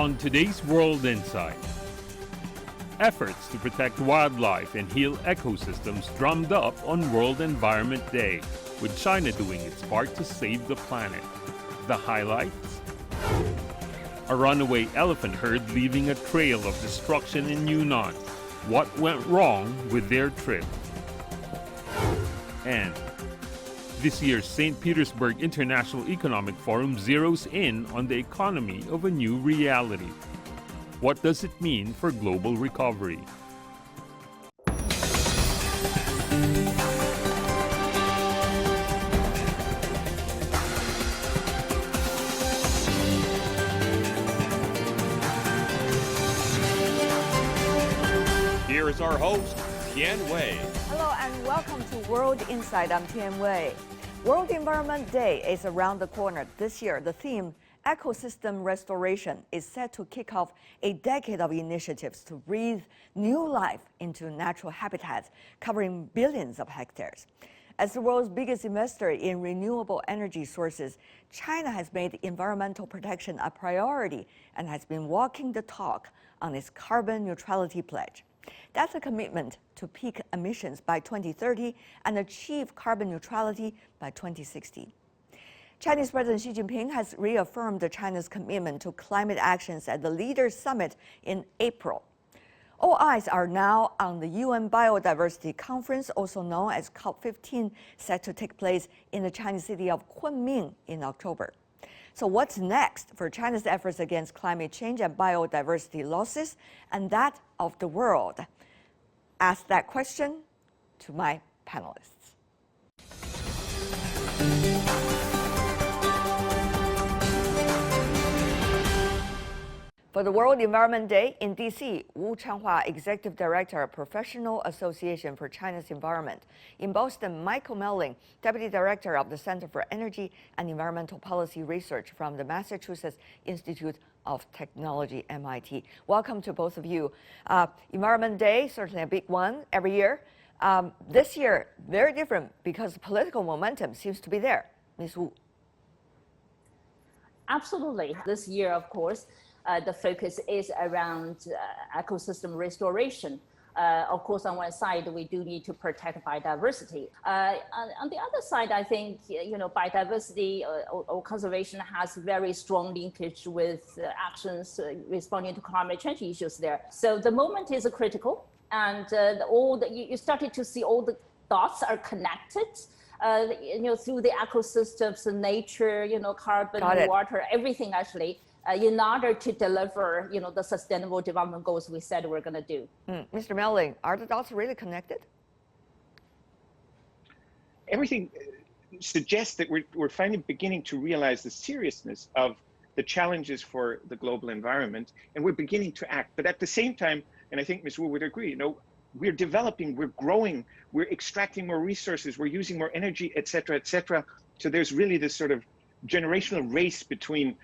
On today's World Insight, efforts to protect wildlife and heal ecosystems drummed up on World Environment Day, with China doing its part to save the planet. The highlights? A runaway elephant herd leaving a trail of destruction in Yunnan. What went wrong with their trip? And this year's St. Petersburg International Economic Forum zeroes in on the economy of a new reality. What does it mean for global recovery? Here is our host, Tian Wei. Hello and welcome to World Insight. I'm Tian Wei. World Environment Day is around the corner. This year, the theme, Ecosystem Restoration, is set to kick off a decade of initiatives to breathe new life into natural habitats, covering billions of hectares. As the world's biggest investor in renewable energy sources, China has made environmental protection a priority and has been walking the talk on its carbon neutrality pledge. That's a commitment to peak emissions by 2030 and achieve carbon neutrality by 2060. Chinese President Xi Jinping has reaffirmed China's commitment to climate actions at the Leaders' Summit in April. All eyes are now on the UN Biodiversity Conference, also known as COP15, set to take place in the Chinese city of Kunming in October. So what's next for China's efforts against climate change and biodiversity losses, and that of the world? Ask that question to my panelists. For the World Environment Day in D.C., Wu Changhua, Executive Director, Professional Association for China's Environment. In Boston, Michael Melling, Deputy Director of the Center for Energy and Environmental Policy Research from the Massachusetts Institute of Technology, MIT. Welcome to both of you. Environment Day, certainly a big one every year. This year, very different because political momentum seems to be there. Ms. Wu. Absolutely. This year, of course, the focus is around ecosystem restoration. Of course, on one side, we do need to protect biodiversity. On the other side, I think, biodiversity or conservation has very strong linkage with actions responding to climate change issues there. So the moment is critical, and you started to see all the dots are connected. Through the ecosystems, nature, carbon, water, everything actually. In order to deliver, the sustainable development goals we said we're going to do. Mr. Melling, are the dots really connected? Everything suggests that we're finally beginning to realize the seriousness of the challenges for the global environment, and we're beginning to act. But at the same time, and I think Ms. Wu would agree, we're developing, we're growing, we're extracting more resources, we're using more energy, et cetera, et cetera. So there's really this sort of generational race between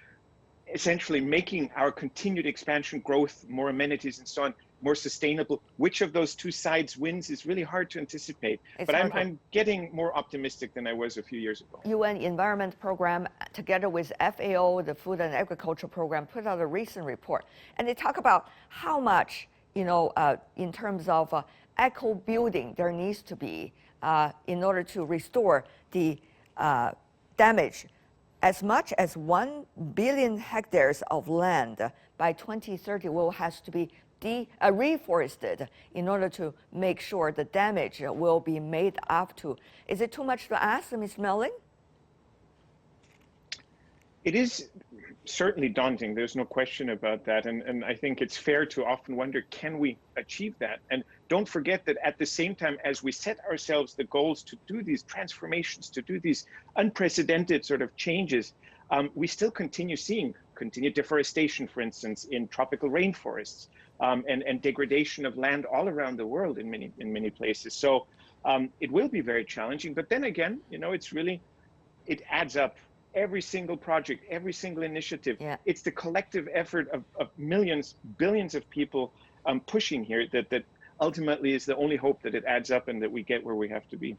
essentially making our continued expansion, growth, more amenities and so on, more sustainable. Which of those two sides wins is really hard to anticipate. But I'm getting more optimistic than I was a few years ago. UN Environment Program, together with FAO, the Food and Agriculture Program, put out a recent report. And they talk about how much, in terms of eco building there needs to be in order to restore the damage. As much as 1 billion hectares of land by 2030 will have to be reforested in order to make sure the damage will be made up to. Is it too much to ask, Ms. Melling? It is certainly daunting. There's no question about that. And I think it's fair to often wonder, can we achieve that? And don't forget that at the same time, as we set ourselves the goals to do these transformations, to do these unprecedented sort of changes, we still continue seeing continued deforestation, for instance, in tropical rainforests, and degradation of land all around the world in many places. So it will be very challenging. But then again, it adds up. Every single project, every single initiative, it's the collective effort of millions, billions of people pushing here that ultimately is the only hope that it adds up and that we get where we have to be.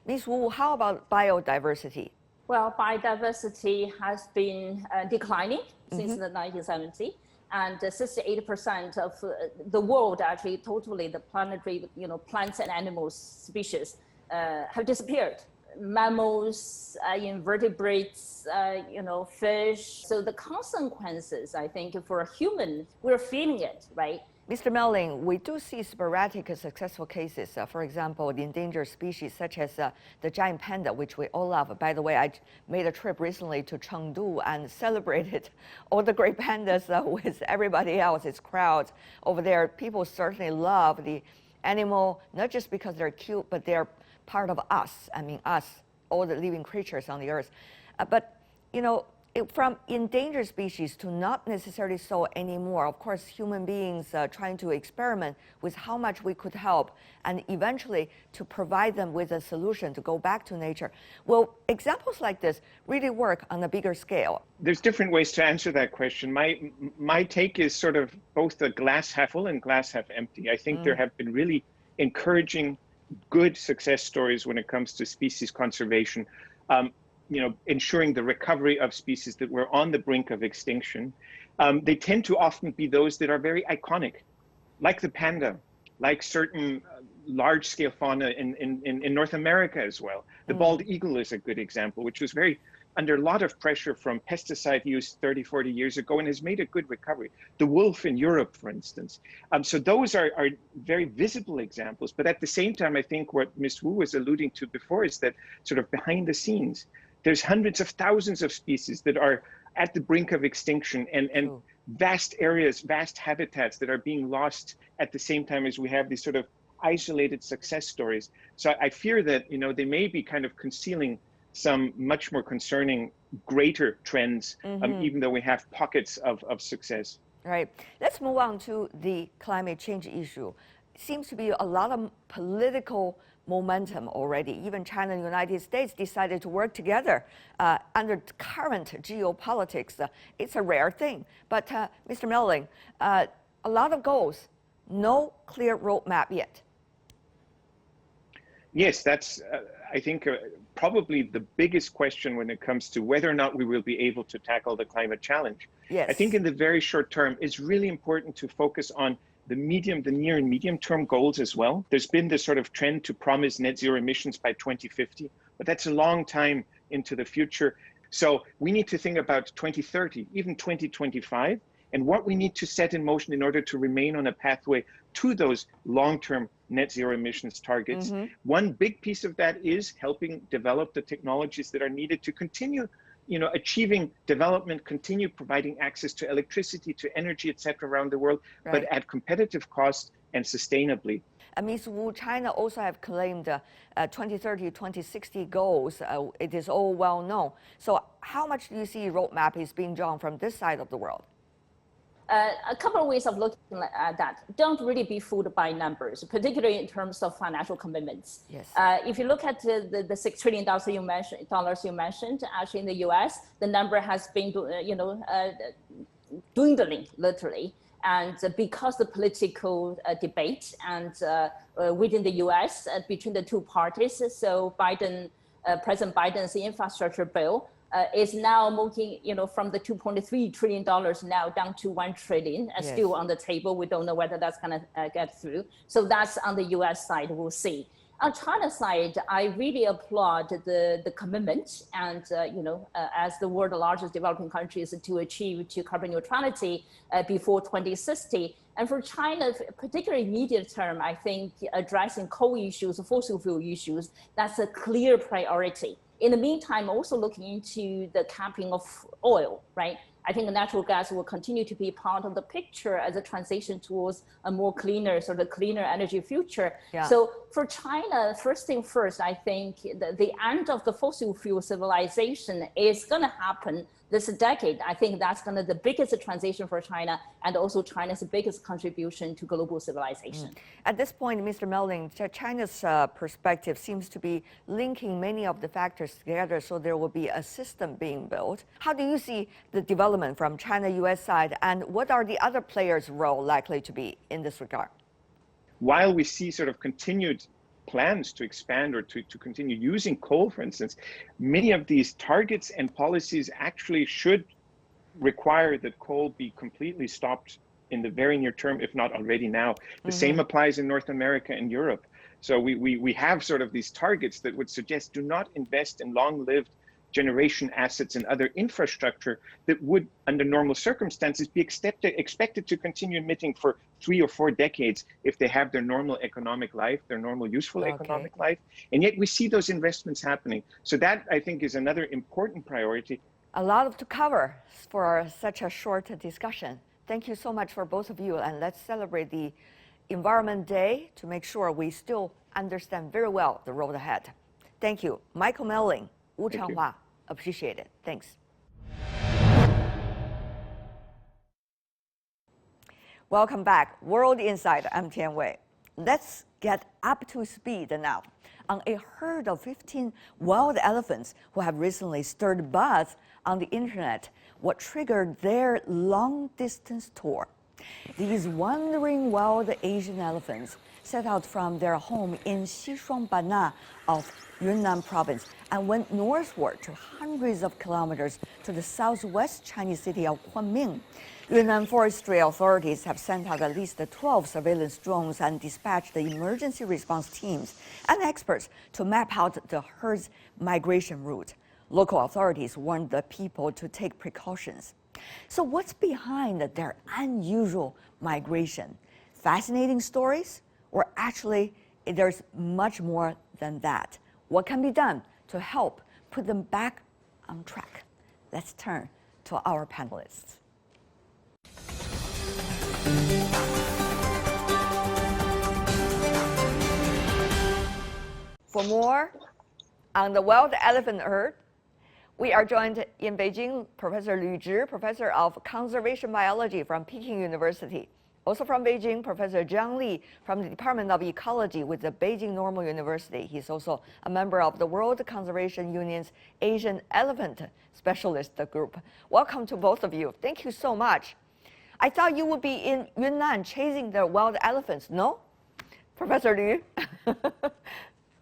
Ms. Wu, how about biodiversity? Well, biodiversity has been declining since the 1970s. and 68% of the world, actually, totally, the planetary, plants and animals species have disappeared. Mammals, invertebrates, fish. So the consequences, I think, for a human, we're feeling it, right? Mr. Melling, we do see sporadic successful cases. For example, the endangered species such as the giant panda, which we all love. By the way, I made a trip recently to Chengdu and celebrated all the great pandas with everybody else. It's crowds over there. People certainly love the animal, not just because they're cute, but they're part of us. I mean, us, all the living creatures on the earth. But, from endangered species to not necessarily so anymore. Of course, human beings trying to experiment with how much we could help and eventually to provide them with a solution to go back to nature. Will examples like this really work on a bigger scale? There's different ways to answer that question. My take is sort of both the glass half full and glass half empty. I think there have been really encouraging, good success stories when it comes to species conservation. Ensuring the recovery of species that were on the brink of extinction. They tend to often be those that are very iconic, like the panda, like certain large-scale fauna in North America as well. The bald eagle is a good example, which was under a lot of pressure from pesticide use 30, 40 years ago and has made a good recovery. The wolf in Europe, for instance. So those are very visible examples. But at the same time, I think what Ms. Wu was alluding to before is that sort of behind the scenes, there's hundreds of thousands of species that are at the brink of extinction and vast areas, vast habitats that are being lost at the same time as we have these sort of isolated success stories. So I fear that, they may be kind of concealing some much more concerning, greater trends, even though we have pockets of success. Right. Let's move on to the climate change issue. It seems to be a lot of political momentum already. Even China and the United States decided to work together under current geopolitics. It's a rare thing. But Mr. Melling, a lot of goals, no clear roadmap yet. Yes, that's, I think, probably the biggest question when it comes to whether or not we will be able to tackle the climate challenge. Yes. I think in the very short term, it's really important to focus on the near and medium term goals as well. There's been this sort of trend to promise net zero emissions by 2050, but that's a long time into the future. So we need to think about 2030, even 2025, and what we need to set in motion in order to remain on a pathway to those long-term net zero emissions targets. One big piece of that is helping develop the technologies that are needed to continue achieving development, continue providing access to electricity, to energy, et cetera, around the world, but at competitive cost and sustainably. Ms. Wu, China also have claimed 2030, 2060 goals. It is all well known. So how much do you see roadmap is being drawn from this side of the world? A couple of ways of looking at that. Don't really be fooled by numbers, particularly in terms of financial commitments. Yes. If you look at the $6 trillion you mentioned, actually in the U.S., the number has been, dwindling literally. And because the political debate and within the U.S. Between the two parties, so President Biden's infrastructure bill is now moving, from the $2.3 trillion now down to $1 trillion, still on the table. We don't know whether that's going to get through. So that's on the U.S. side. We'll see. On China's side, I really applaud the commitment and, as the world's largest developing countries to achieve carbon neutrality before 2060. And for China, particularly immediate term, I think addressing coal issues, fossil fuel issues, that's a clear priority. In the meantime, also looking into the capping of oil, right? I think natural gas will continue to be part of the picture as a transition towards a more cleaner, cleaner energy future. Yeah. So for China, first thing first, I think the end of the fossil fuel civilization is going to happen this decade. I think that's going to be the biggest transition for China and also China's biggest contribution to global civilization. At this point, Mr. Melling, China's perspective seems to be linking many of the factors together so there will be a system being built. How do you see the development from China-US side, and what are the other players' role likely to be in this regard? While we see sort of continued plans to expand or to continue using coal, for instance, many of these targets and policies actually should require that coal be completely stopped in the very near term, if not already now. The same applies in North America and Europe. So we have sort of these targets that would suggest do not invest in long-lived generation assets and other infrastructure that would, under normal circumstances, be expected to continue emitting for 3 or 4 decades if they have their normal economic life, their normal useful economic life. And yet we see those investments happening. So that, I think, is another important priority. A lot to cover for such a short discussion. Thank you so much for both of you, and let's celebrate the Environment Day to make sure we still understand very well the road ahead. Thank you. Michael Melling, Wu Changhua, appreciate it. Thanks. Welcome back. World Insight, I'm Tian Wei. Let's get up to speed now on a herd of 15 wild elephants who have recently stirred buzz on the internet, what triggered their long-distance tour. These wandering wild Asian elephants set out from their home in Xishuangbanna of Yunnan province and went northward to hundreds of kilometers to the southwest Chinese city of Kunming. Yunnan forestry authorities have sent out at least 12 surveillance drones and dispatched the emergency response teams and experts to map out the herd's migration route. Local authorities warned the people to take precautions. So what's behind their unusual migration? Fascinating stories? Or actually, there's much more than that. What can be done to help put them back on track? Let's turn to our panelists. For more on the wild elephant herd, we are joined in Beijing, Professor Lu Zhi, Professor of Conservation Biology from Peking University. Also from Beijing, Professor Zhang Li from the Department of Ecology with the Beijing Normal University. He's also a member of the World Conservation Union's Asian Elephant Specialist Group. Welcome to both of you. Thank you so much. I thought you would be in Yunnan chasing the wild elephants, no? Professor Liu?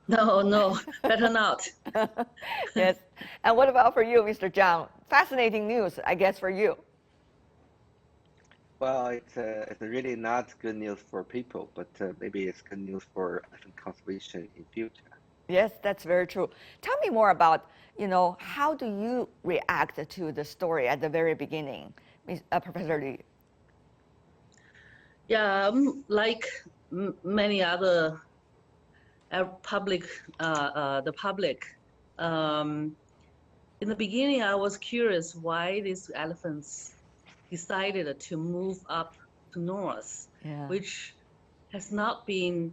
No, better not. Yes. And what about for you, Mr. Zhang? Fascinating news, I guess, for you. Well, it's really not good news for people, but maybe it's good news for elephant conservation in future. Yes, that's very true. Tell me more about, how do you react to the story at the very beginning, Professor Liu? Yeah, like many other the public. In the beginning, I was curious why these elephants decided to move up to north, which has not been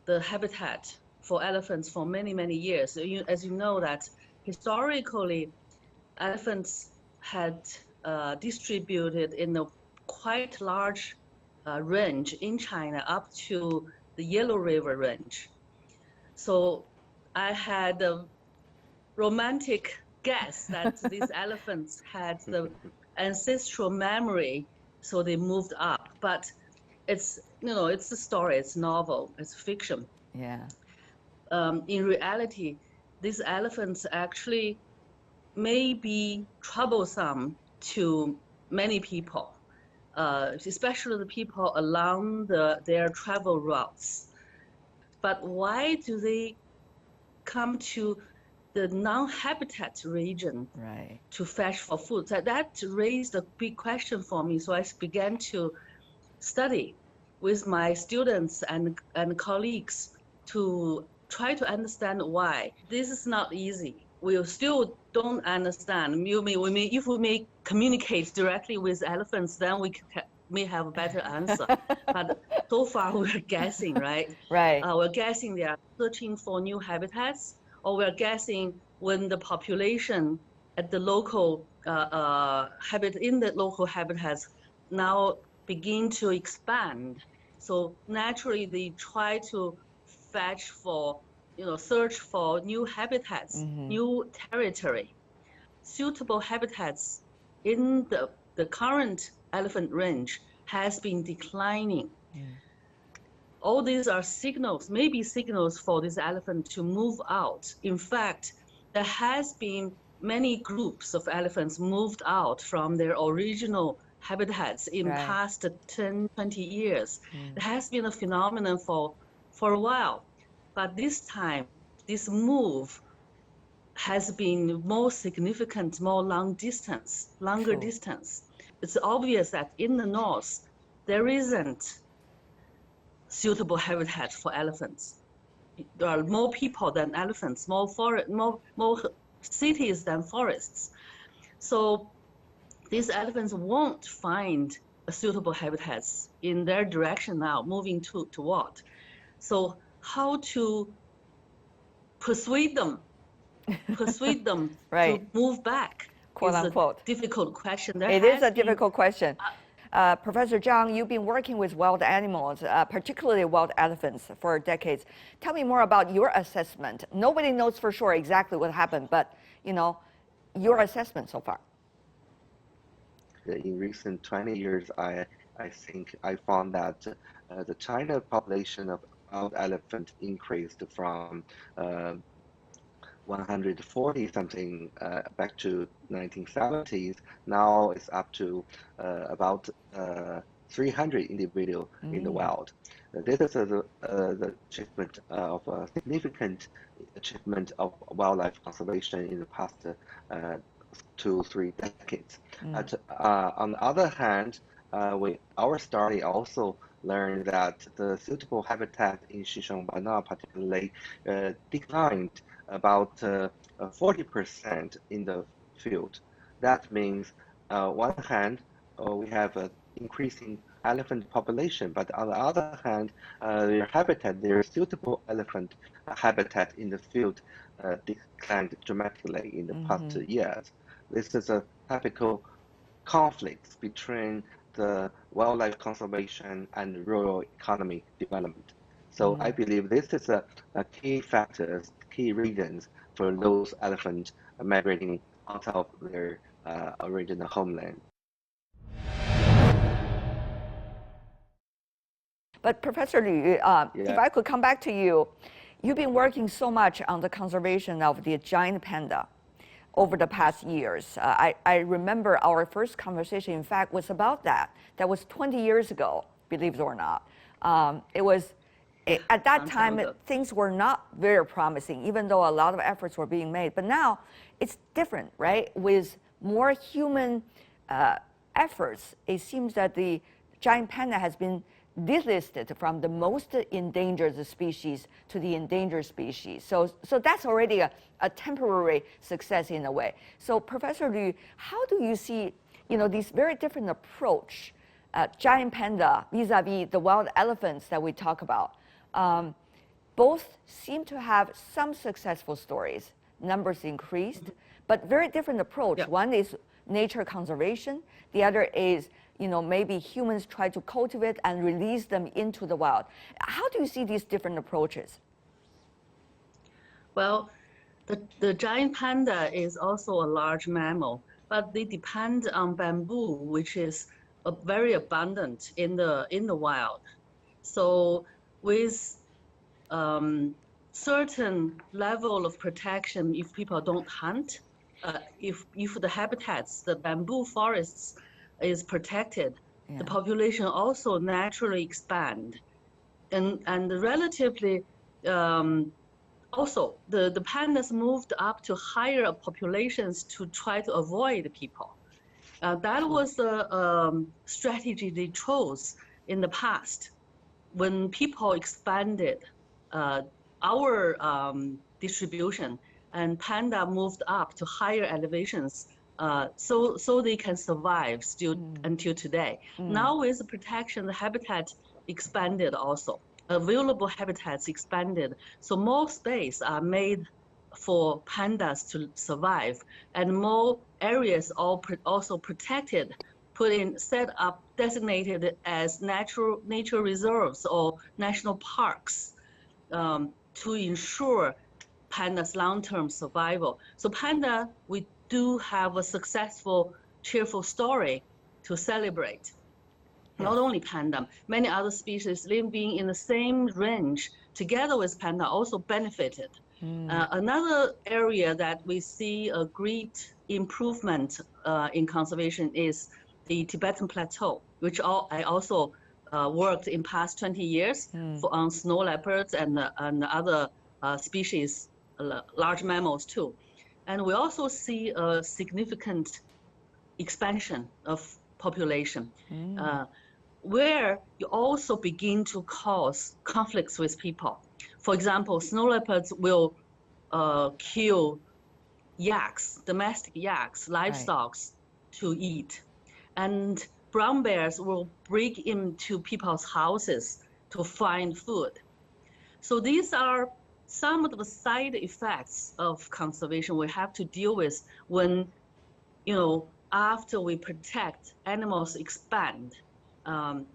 the habitat for elephants for many, many years. So as you know that historically, elephants had distributed in a quite large range in China up to the Yellow River range. So I had a romantic guess that these elephants had the ancestral memory, so they moved up. But it's, it's a story, it's novel, it's fiction. Yeah. In reality, these elephants actually may be troublesome to many people, especially the people along their travel routes. But why do they come to the non-habitat region to fetch for food? So that raised a big question for me. So I began to study with my students and colleagues to try to understand why. This is not easy. We still don't understand. If we may communicate directly with elephants, then we may have a better answer. But so far we're guessing, right? Right. We're guessing they are searching for new habitats, or we're guessing when the population at the local local habitats now begin to expand. So naturally they try to fetch for, search for new habitats, new territory. Suitable habitats in the current elephant range has been declining. All these are signals, maybe signals for this elephant to move out. In fact, there has been many groups of elephants moved out from their original habitats in past 10, 20 years. It has been a phenomenon for a while, but this time, this move has been more significant, more longer distance. It's obvious that in the north, there isn't suitable habitat for elephants. There are more people than elephants, more cities than forests. So these elephants won't find a suitable habitats in their direction now, moving toward. So how to persuade them to move back quote is unquote. a difficult question. It is a difficult question. Professor Zhang, you've been working with wild animals, particularly wild elephants, for decades. Tell me more about your assessment. Nobody knows for sure exactly what happened, but your assessment so far. In recent 20 years, I think I found that the China population of wild elephant increased from 140 something back to 1970s. Now it's up to about 300 individuals in the wild. This is the achievement of a significant achievement of wildlife conservation in the past 2-3 decades. But on the other hand, our study also learned that the suitable habitat in Xishuangbanna particularly declined about 40% in the field. That means, on one hand, we have an increasing elephant population, but on the other hand, their suitable elephant habitat in the field declined dramatically in the past years. This is a typical conflict between the wildlife conservation and rural economy development. So I believe this is a key factors, key reasons for those elephants migrating out of their original homeland. But Professor Liu, if I could come back to you, you've been working so much on the conservation of the giant panda over the past years. I remember our first conversation, in fact, was about that. That was 20 years ago, believe it or not. It was, at that time, things were not very promising, even though a lot of efforts were being made. But now it's different, right? With more human efforts, it seems that the giant panda has been delisted from the most endangered species to the endangered species. So that's already a temporary success in a way. So Professor Liu, how do you see, these very different approach, giant panda vis-a-vis the wild elephants that we talk about? Both seem to have some successful stories. Numbers increased, but very different approach. Yeah. One is nature conservation. The other is maybe humans try to cultivate and release them into the wild. How do you see these different approaches? Well, the giant panda is also a large mammal, but they depend on bamboo, which is very abundant in the wild. So with certain level of protection, if people don't hunt, if the habitats, the bamboo forests, is protected, the population also naturally expand, and relatively also the pandas moved up to higher populations to try to avoid people. That was the strategy they chose in the past when people expanded our distribution, and panda moved up to higher elevations. So they can survive still until today. Now with the protection, the habitat expanded also. Available habitats expanded. So more space are made for pandas to survive, and more areas also protected, set up, designated as nature reserves or national parks to ensure panda's long-term survival. So panda, we do have a successful, cheerful story to celebrate. Not only panda, many other species living in the same range together with panda also benefited. Another area that we see a great improvement in conservation is the Tibetan Plateau, which I also worked in past 20 years on snow leopards and other species, large mammals too. And we also see a significant expansion of population, where you also begin to cause conflicts with people. For example, snow leopards will kill yaks, domestic yaks, livestock to eat. And brown bears will break into people's houses to find food. So these are some of the side effects of conservation we have to deal with when, after we protect, animals expand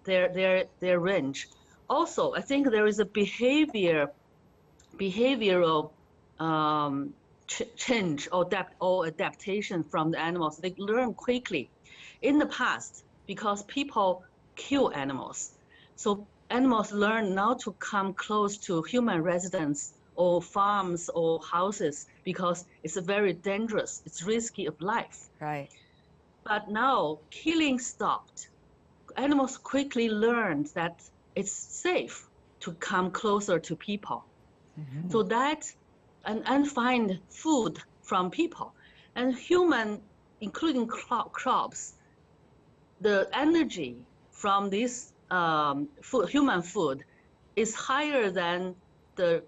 their range. Also, I think there is a behavioral change or adaptation from the animals. They learn quickly. In the past, because people kill animals, so animals learn not to come close to human residents or farms or houses because it's very dangerous. It's risky of life. Right. But now killing stopped. Animals quickly learned that it's safe to come closer to people. So that, and find food from people. And human, including crops, the energy from this human food is higher than the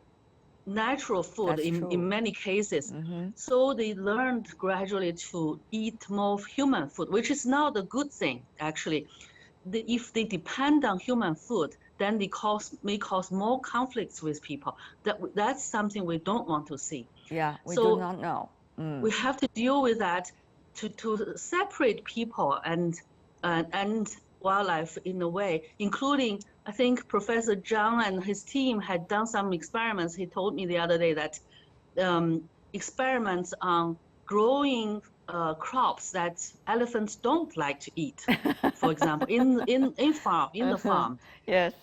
natural food in many cases. So they learned gradually to eat more human food, which is not a good thing, actually. If they depend on human food, then they may cause more conflicts with people. That's something we don't want to see. Yeah, we do not know. We have to deal with that to separate people and wildlife in a way, including, I think Professor Zhang and his team had done some experiments. He told me the other day that experiments on growing crops that elephants don't like to eat, for example, in the farm. Yes.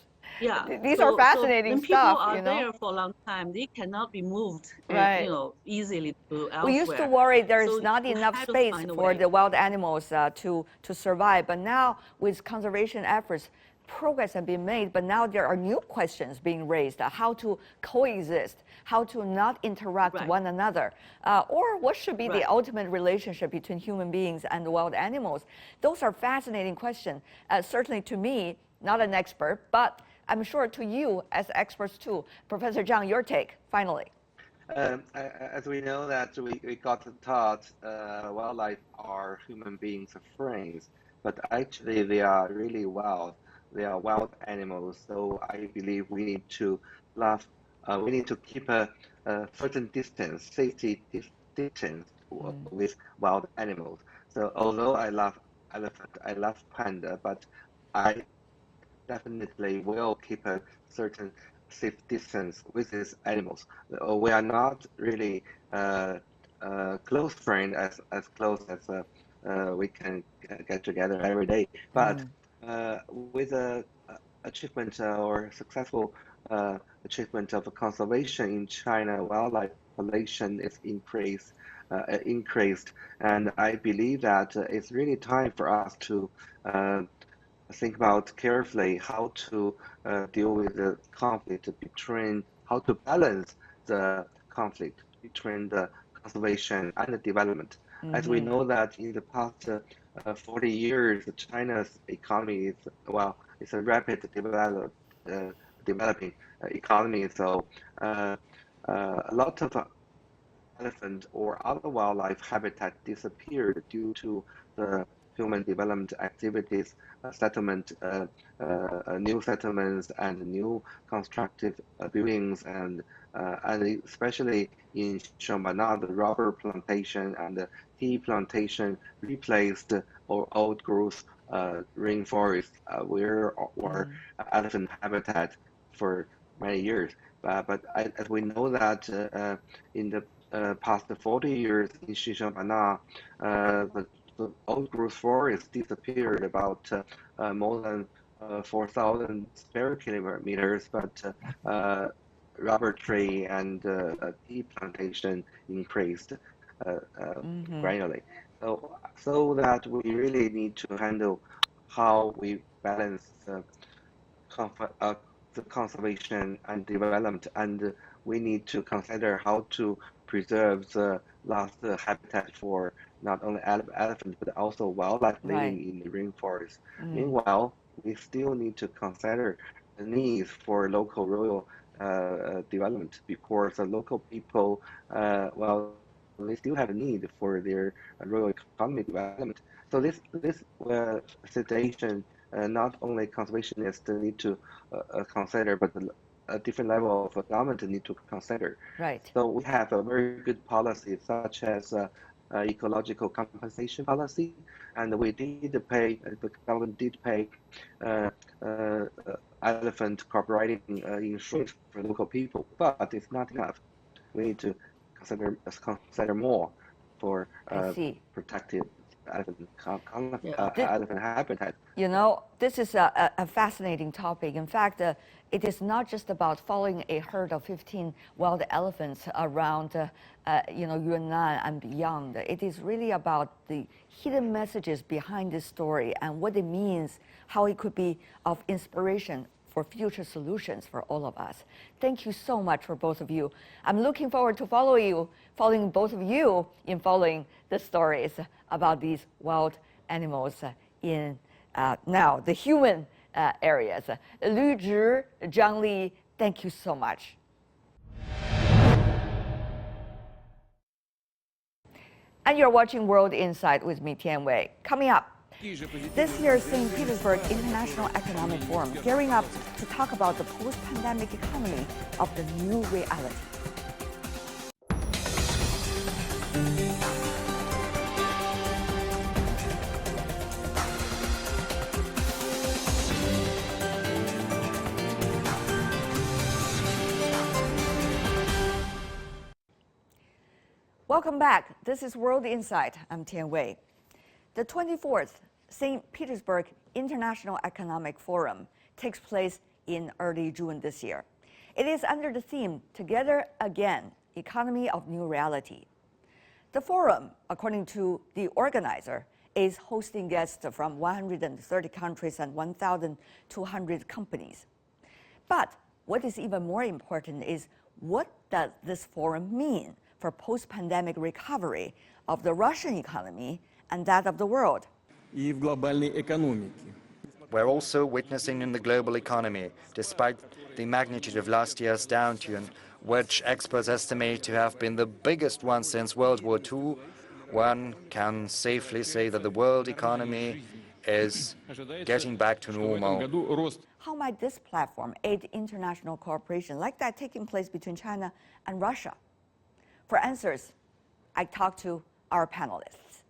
Yeah. These are fascinating stuff. stuff. People are there for a long time. They cannot be moved, easily to elsewhere. We used to worry there's not enough space for the wild animals to survive, but now with conservation efforts, progress has been made, but now there are new questions being raised, how to coexist, how to not interrupt one another, or what should be the ultimate relationship between human beings and the wild animals. Those are fascinating questions. Certainly to me, not an expert, but I'm sure to you as experts too. Professor Zhang, your take, finally. As we know that we got taught wildlife are human beings' friends, but actually they are really wild. They are wild animals, so I believe we need to we need to keep a certain distance, safety distance with wild animals. So although I love elephant, I love panda, but I definitely will keep a certain safe distance with these animals. We are not really close friends, as close as we can get together every day, but with the achievement or successful achievement of conservation in China, wildlife population is increased, and I believe that it's really time for us to think about carefully how to deal with the conflict between, how to balance the conflict between the conservation and the development. As we know that in the past 40 years, China's economy is, it's a rapid developing economy. So a lot of elephant or other wildlife habitat disappeared due to the human development activities, settlement, new settlements and new constructive buildings, and especially in Shambana, the rubber plantation and the tea plantation replaced or old growth rainforest were elephant habitat for many years. But as we know that in the past 40 years in Shambana, the old growth forest disappeared about more than 4,000 square kilometers, but rubber tree and tea plantation increased gradually. So that we really need to handle how we balance the conservation and development, and we need to consider how to preserve the lost habitat for not only elephants but also wildlife living in the rainforest. Meanwhile, we still need to consider the needs for local rural development, because the local people, well, they still have a need for their rural economy development. So this situation, not only conservationists need to consider, but a different level of government need to consider. Right. So we have a very good policy, such as ecological compensation policy, and we did pay, the government did pay elephant cooperating insurance for local people, but it's not enough. We need to consider more for protected elephant habitat. You know, this is a fascinating topic. In fact, it is not just about following a herd of 15 wild elephants around, Yunnan and beyond. It is really about the hidden messages behind this story and what it means, how it could be of inspiration for future solutions for all of us. Thank you so much for both of you. I'm looking forward to following both of you in following the stories about these wild animals in now the human areas. Lu Zhi, Zhang Li, thank you so much. And you're watching World Insight with me, Tian Wei. Coming up, this year's St. Petersburg International Economic Forum gearing up to talk about the post-pandemic economy of the new reality. Welcome back. This is World Insight. I'm Tian Wei. The 24th St. Petersburg International Economic Forum takes place in early June this year. It is under the theme Together Again, Economy of New Reality. The forum, according to the organizer, is hosting guests from 130 countries and 1,200 companies. But what is even more important is, what does this forum mean for post-pandemic recovery of the Russian economy and that of the world? We're also witnessing in the global economy, despite the magnitude of last year's downturn, which experts estimate to have been the biggest one since World War II, one can safely say that the world economy is getting back to normal. How might this platform aid international cooperation like that taking place between China and Russia? For answers, I talked to our panelists.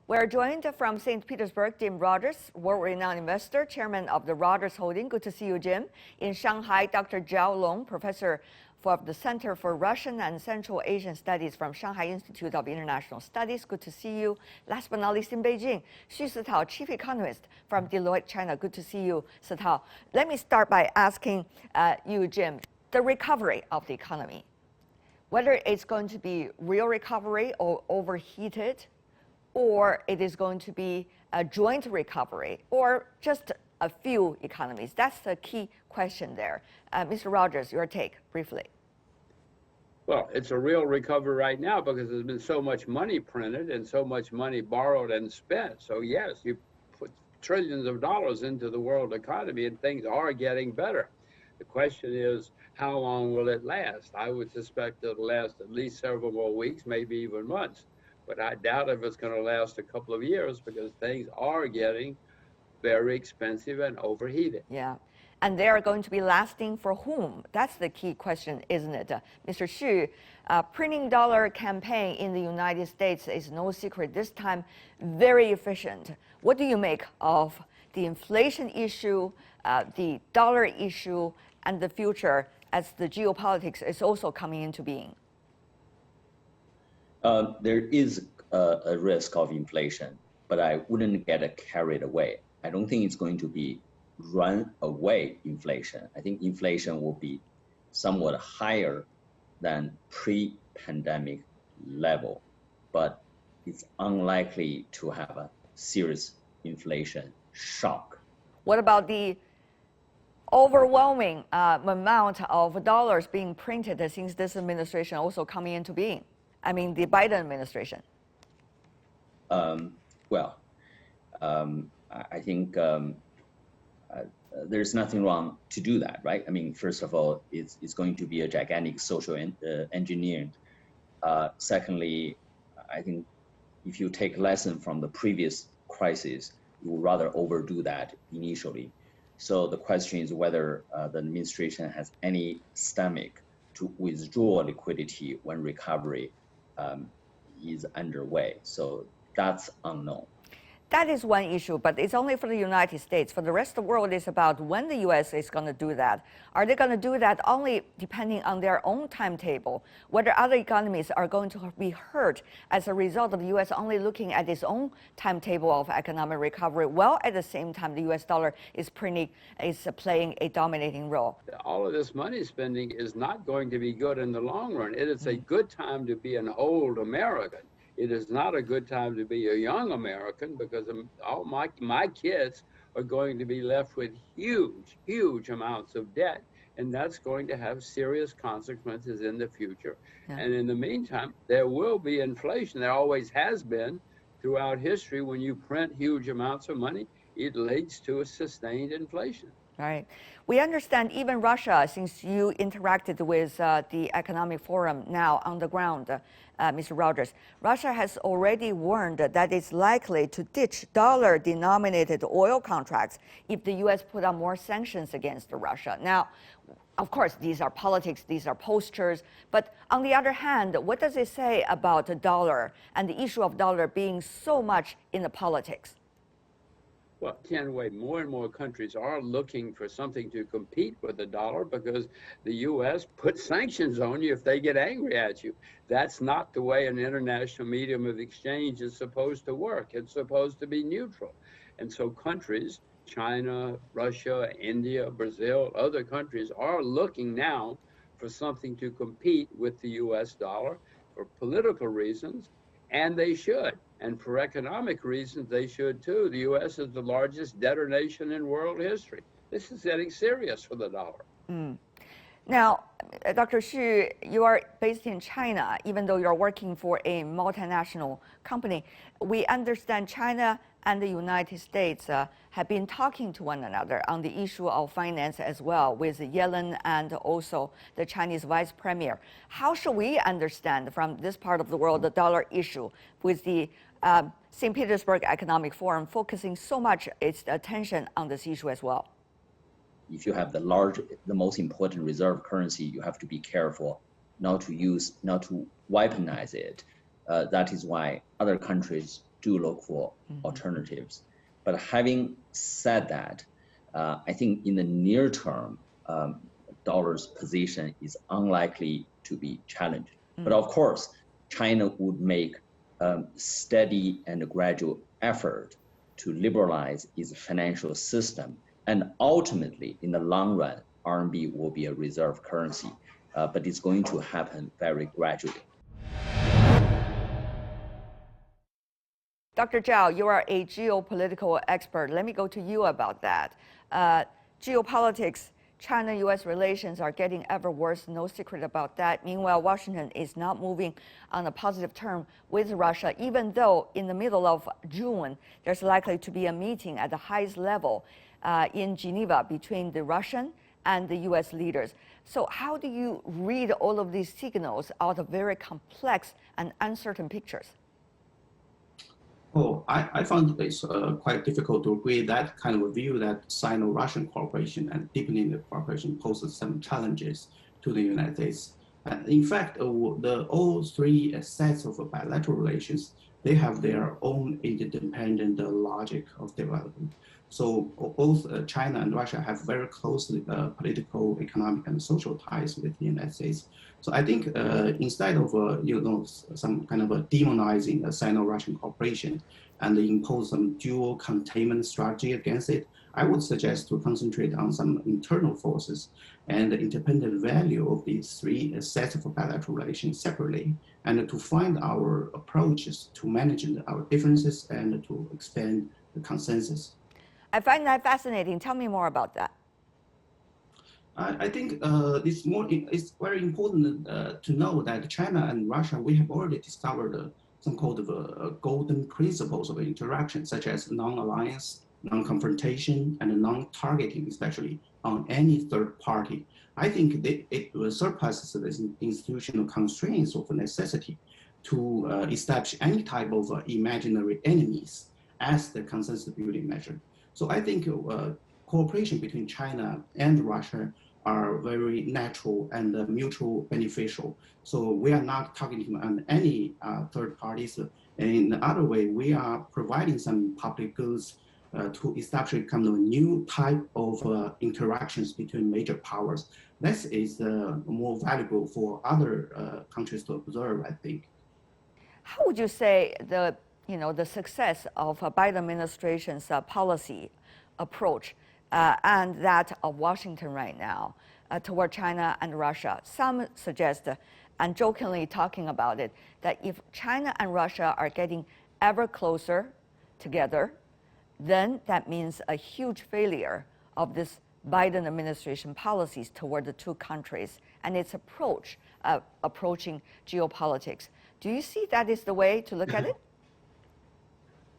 We're joined from St. Petersburg, Jim Rogers, world-renowned investor, chairman of the Rogers Holding. Good to see you, Jim. In Shanghai, Dr. Zhao Long, professor for the Center for Russian and Central Asian Studies from Shanghai Institute of International Studies. Good to see you. Last but not least, in Beijing, Xu Sitao, chief economist from Deloitte China. Good to see you, Sitao. Let me start by asking you, Jim, the recovery of the economy, whether it's going to be real recovery or overheated, or it is going to be a joint recovery, or just a few economies. That's the key question there. Mr. Rogers, your take, briefly. Well, it's a real recovery right now because there's been so much money printed and so much money borrowed and spent. So yes, you put trillions of dollars into the world economy and things are getting better. The question is, how long will it last? I would suspect it'll last at least several more weeks, maybe even months. But I doubt if it's going to last a couple of years because things are getting very expensive and overheated. Yeah. And they are going to be lasting for whom? That's the key question, isn't it? Mr. Xu, printing dollar campaign in the United States is no secret. This time, very efficient. What do you make of the inflation issue, the dollar issue, and the future as the geopolitics is also coming into being? There is a risk of inflation, but I wouldn't get carried away. I don't think it's going to be runaway inflation. I think inflation will be somewhat higher than pre-pandemic level, but it's unlikely to have a serious inflation shock. What about the overwhelming amount of dollars being printed since this administration also coming into being? I mean, the Biden administration. I think there's nothing wrong to do that, right? I mean, first of all, it's going to be a gigantic social engineering. Secondly, I think if you take lesson from the previous crisis, you would rather overdo that initially. So the question is whether the administration has any stomach to withdraw liquidity when recovery is underway. So that's unknown. That is one issue, but it's only for the United States. For the rest of the world, it's about when the U.S. is going to do that. Are they going to do that only depending on their own timetable? Whether other economies are going to be hurt as a result of the U.S. only looking at its own timetable of economic recovery, while at the same time the U.S. dollar is playing a dominating role? All of this money spending is not going to be good in the long run. It is a good time to be an old American. It is not a good time to be a young American, because all my kids are going to be left with huge amounts of debt, and that's going to have serious consequences in the future. Yeah. And in the meantime, there will be inflation. There always has been throughout history. When you print huge amounts of money, it leads to a sustained inflation. Right. We understand even Russia, since you interacted with the Economic Forum now on the ground, Mr. Rogers, Russia has already warned that it's likely to ditch dollar-denominated oil contracts if the U.S. put on more sanctions against Russia. Now, of course, these are politics, these are postures, but on the other hand, what does it say about the dollar and the issue of dollar being so much in the politics? Well, Tianwei, more and more countries are looking for something to compete with the dollar, because the U.S. puts sanctions on you if they get angry at you. That's not the way an international medium of exchange is supposed to work. It's supposed to be neutral. And so countries, China, Russia, India, Brazil, other countries are looking now for something to compete with the U.S. dollar for political reasons, and they should. And for economic reasons, they should too. The U.S. is the largest debtor nation in world history. This is getting serious for the dollar. Now, Dr. Xu, you are based in China, even though you're working for a multinational company. We understand China and the United States have been talking to one another on the issue of finance as well, with Yunnan and also the Chinese Vice Premier. How should we understand from this part of the world the dollar issue, with the St. Petersburg Economic Forum focusing so much its attention on this issue as well? If you have the most important reserve currency, you have to be careful not to weaponize it. That is why other countries do look for alternatives. But having said that, I think in the near term, dollar's position is unlikely to be challenged. But of course, China would make steady and gradual effort to liberalize its financial system. And ultimately, in the long run, RMB will be a reserve currency, but it's going to happen very gradually. Dr. Zhao, you are a geopolitical expert. Let me go to you about that. Geopolitics, China-U.S. relations are getting ever worse, no secret about that. Meanwhile, Washington is not moving on a positive term with Russia, even though in the middle of June, there's likely to be a meeting at the highest level in Geneva between the Russian and the U.S. leaders. So how do you read all of these signals out of very complex and uncertain pictures? Oh, I found it's quite difficult to agree that kind of a view that Sino-Russian cooperation and deepening the cooperation poses some challenges to the United States. And in fact, all three sets of bilateral relations they have their own independent logic of development. So both China and Russia have very close political, economic, and social ties with the United States. So I think instead of some kind of a demonizing Sino-Russian cooperation and impose some dual containment strategy against it, I would suggest to concentrate on some internal forces and the independent value of these three sets of bilateral relations separately, and to find our approaches to managing our differences and to expand the consensus. I find that fascinating. Tell me more about that. I think it's very important to know that China and Russia, we have already discovered some kind of golden principles of interaction, such as non-alliance, non-confrontation, and non-targeting, especially on any third party. I think it surpasses the institutional constraints of necessity to establish any type of imaginary enemies as the consensus building measure. So I think cooperation between China and Russia are very natural and mutual beneficial. So we are not targeting on any third parties. In the other way, we are providing some public goods to establish kind of a new type of interactions between major powers. This is more valuable for other countries to observe, I think. How would you say the success of Biden administration's policy approach and that of Washington right now toward China and Russia? Some suggest, and jokingly talking about it, that if China and Russia are getting ever closer together, then that means a huge failure of this Biden administration policies toward the two countries and its approach, approaching geopolitics. Do you see that is the way to look at it?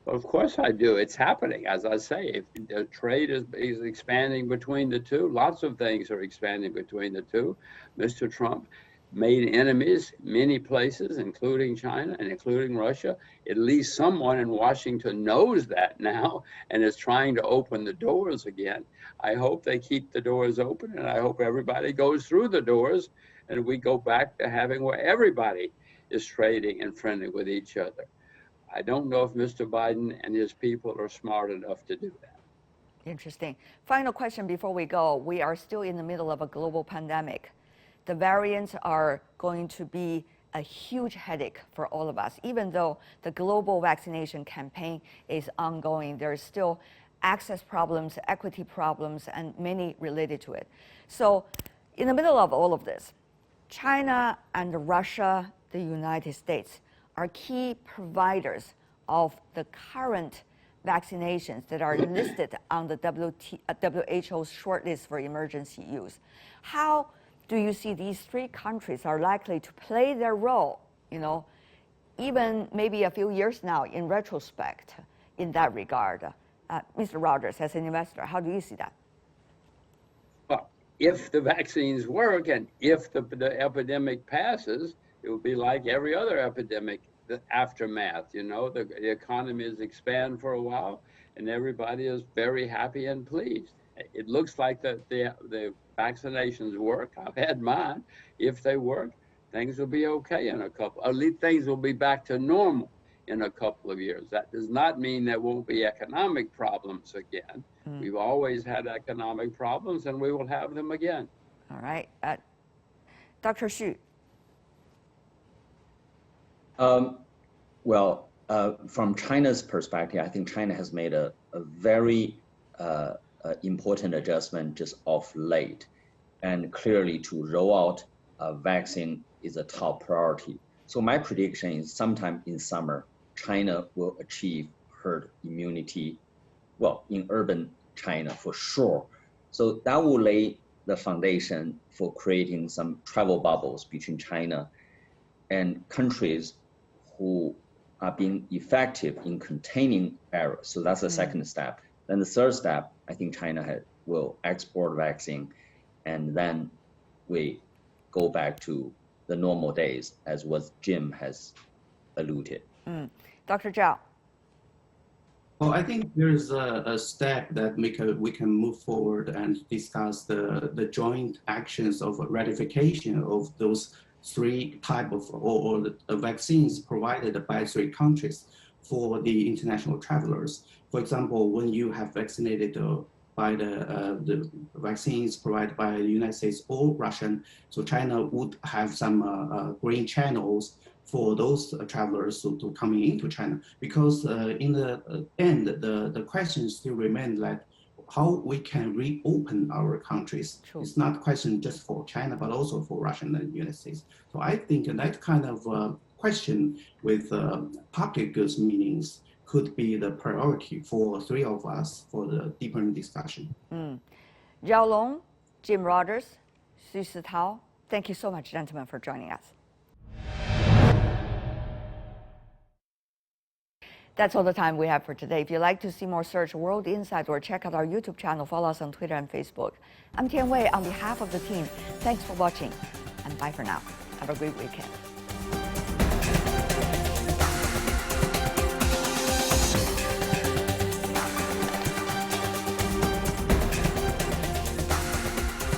Of course I do. It's happening. As I say, if the trade is expanding between the two, lots of things are expanding between the two. Mr. Trump made enemies many places, including China and including Russia. At least someone in Washington knows that now and is trying to open the doors again. I hope they keep the doors open, and I hope everybody goes through the doors and we go back to having where everybody is trading and friendly with each other. I don't know if Mr. Biden and his people are smart enough to do that. Interesting. Final question before we go. We are still in the middle of a global pandemic. The variants are going to be a huge headache for all of us. Even though the global vaccination campaign is ongoing, there is still access problems, equity problems, and many related to it. So in the middle of all of this, China and Russia, the United States, are key providers of the current vaccinations that are listed on the WHO's shortlist for emergency use. How do you see these three countries are likely to play their role, even maybe a few years now in retrospect in that regard? Mr. Rogers, as an investor, how do you see that? Well, if the vaccines work and if the epidemic passes, it will be like every other epidemic, the aftermath. The economies expand for a while and everybody is very happy and pleased. It looks like the vaccinations work. I've had mine. If they work, things will be okay in a couple, at least things will be back to normal in a couple of years. That does not mean there won't be economic problems again. We've always had economic problems and we will have them again. All right. Dr. Xu. From China's perspective, I think China has made a very important adjustment just of late, and clearly to roll out a vaccine is a top priority. So my prediction is sometime in summer, China will achieve herd immunity, in urban China for sure. So that will lay the foundation for creating some travel bubbles between China and countries who are being effective in containing virus. So that's the second step. Then the third step, I think China will export vaccine, and then we go back to the normal days, as what Jim has alluded. Dr. Zhao. Well, I think there is a step that we can move forward and discuss the joint actions of ratification of those three type of or the vaccines provided by three countries for the international travelers. For example, when you have vaccinated by the vaccines provided by the United States or Russian, so China would have some green channels for those travelers to coming into China. Because in the end, the question still remains that how we can reopen our countries. True. It's not a question just for China, but also for Russia and the United States. So I think that kind of question with public goods meanings could be the priority for three of us for the deeper discussion. Zhao Long, Jim Rogers, Xu Sitao, thank you so much, gentlemen, for joining us. That's all the time we have for today. If you'd like to see more, search World Insight or check out our YouTube channel. Follow us on Twitter and Facebook. I'm Tian Wei. On behalf of the team, thanks for watching, and bye for now. Have a great weekend.